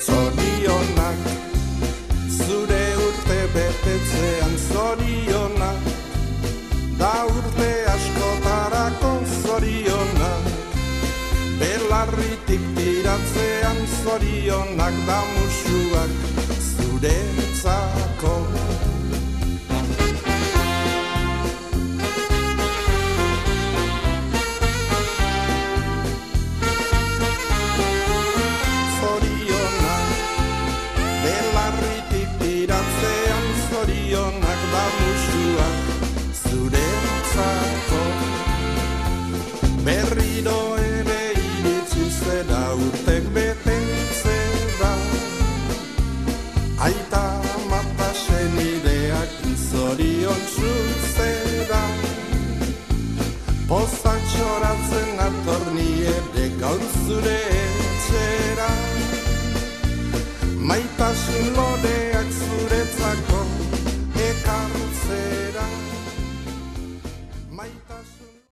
Zorionak, zure urte betetzean zorionak, da urte askotarako zorionak, belarritik tiratzean zorionak, da musuak zuretzako. Zorionak da musuak zuretzako. Berriro ere iritsi zera urtek betetzera, aita mata senideak zorion zuzera. Pozak txoratzen atorni ere gaur zure etxera, maitasun